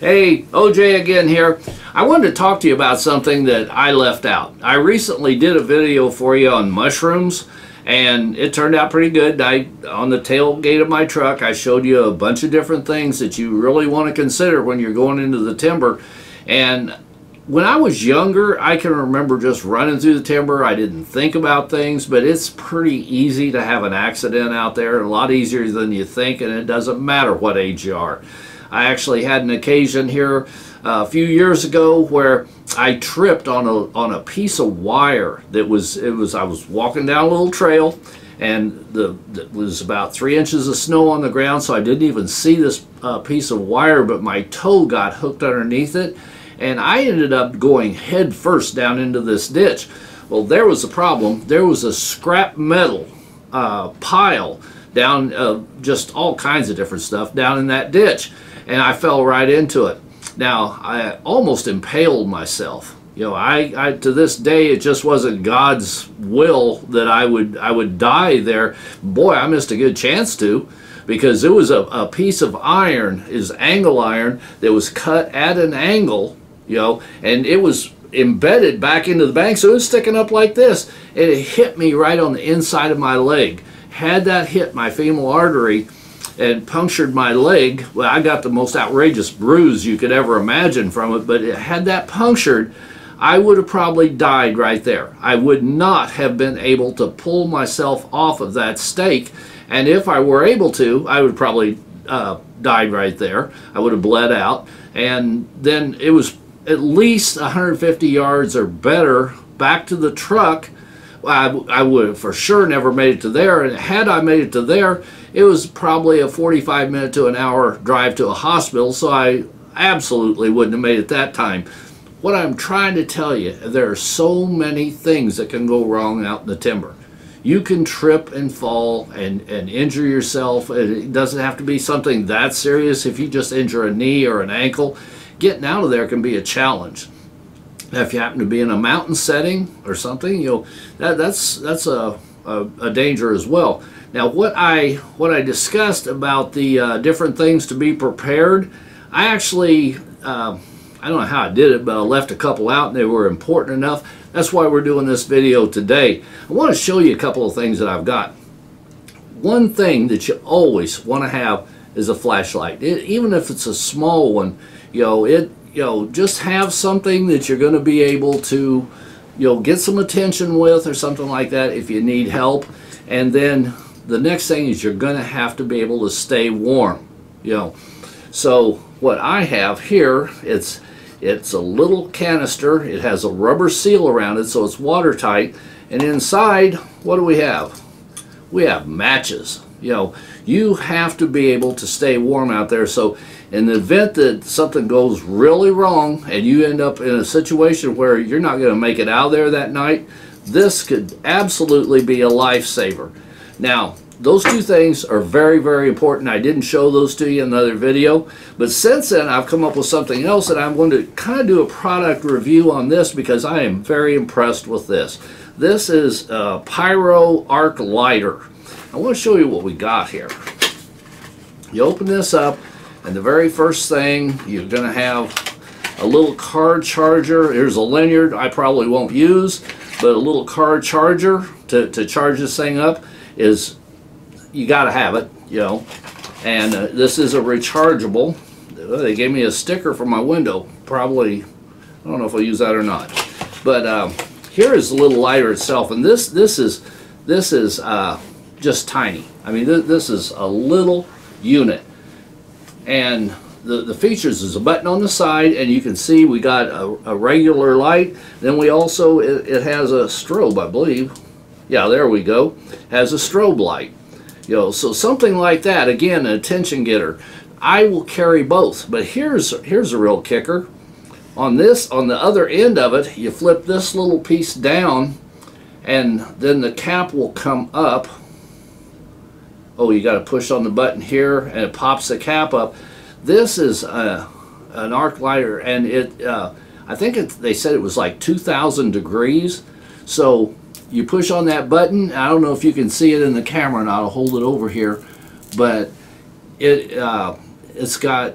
Hey, OJ again here. I wanted to talk to you about something that I left out. I recently did a video for you on mushrooms, and it turned out pretty good. On the tailgate of my truck, I showed you a bunch of different things that you really want to consider when you're going into the timber. And when I was younger, I can remember just running through the timber. I didn't think about things, but it's pretty easy to have an accident out there, a lot easier than you think, and it doesn't matter what age you are. I actually had an occasion here a few years ago where I tripped on a piece of wire that I was walking down a little trail, and it was about 3 inches of snow on the ground, so I didn't even see this piece of wire, but my toe got hooked underneath it, and I ended up going head first down into this ditch. Well, there was a problem. There was a scrap metal pile down, just all kinds of different stuff down in that ditch, and I fell right into it. Now, I almost impaled myself. You know, I to this day, it just wasn't God's will that I would die there. Boy, I missed a good chance to, because it was a piece of iron, is angle iron, that was cut at an angle, you know, and it was embedded back into the bank, so it was sticking up like this, and it hit me right on the inside of my leg. Had that hit my femoral artery and punctured my leg, well, I got the most outrageous bruise you could ever imagine from it, but had that punctured, I would have probably died right there. I would not have been able to pull myself off of that stake, and if I were able to, I would probably died right there. I would have bled out, and then it was at least 150 yards or better back to the truck. I would have for sure never made it to there, and had I made it to there, it was probably a 45-minute to an hour drive to a hospital, so I absolutely wouldn't have made it that time. What I'm trying to tell you, there are so many things that can go wrong out in the timber. You can trip and fall and injure yourself. It doesn't have to be something that serious. If you just injure a knee or an ankle, getting out of there can be a challenge. Now, if you happen to be in a mountain setting or something, you know, that's a danger as well. Now, what I discussed about the different things to be prepared, I actually I don't know how I did it, but I left a couple out, and they were important enough. That's why we're doing this video today. I want to show you a couple of things that I've got. One thing that you always want to have is a flashlight. Even if it's a small one, just have something that you're going to be able to, get some attention with or something like that if you need help. And then the next thing is you're going to have to be able to stay warm, So what I have here, it's a little canister. It has a rubber seal around it, so it's watertight. And inside, what do we have? We have matches. You have to be able to stay warm out there. So in the event that something goes really wrong and you end up in a situation where you're not going to make it out of there that night, this could absolutely be a lifesaver. Now, those two things are very, very important. I didn't show those to you in another video, but since then I've come up with something else, and I'm going to kind of do a product review on this because I am very impressed with this. This is a Pyro Arc Lighter. I want to show you what we got here. You open this up, and the very first thing you're going to have a little car charger. Here's a lanyard I probably won't use, but a little car charger to charge this thing up is, you got to have it, and this is a rechargeable. They gave me a sticker for my window. Probably, I don't know if I'll use that or not, but here is the little lighter itself, and this is just tiny. I mean, this is a little unit, and the features is a button on the side, and you can see we got a regular light. Then we also, it has a strobe, I believe. Yeah, there we go. Has a strobe light. So something like that, again, an attention getter. I will carry both, but here's a real kicker. On the other end of it, you flip this little piece down, and then the cap will come up. Oh, you got to push on the button here, and it pops the cap up. This is an arc lighter, and I think they said it was like 2,000 degrees. So you push on that button. I don't know if you can see it in the camera, and I'll hold it over here, but it's got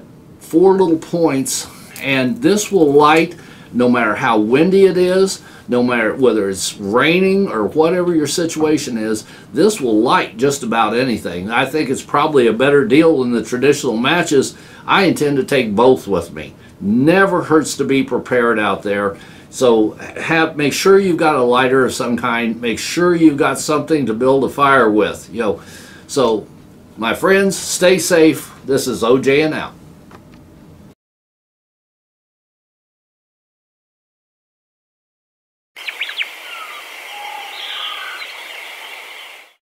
4 little points, and this will light no matter how windy it is, no matter whether it's raining or whatever your situation is. This will light just about anything. I think it's probably a better deal than the traditional matches. I intend to take both with me. Never hurts to be prepared out there. So make sure you've got a lighter of some kind. Make sure you've got something to build a fire with. So my friends, stay safe. This is OJ and out.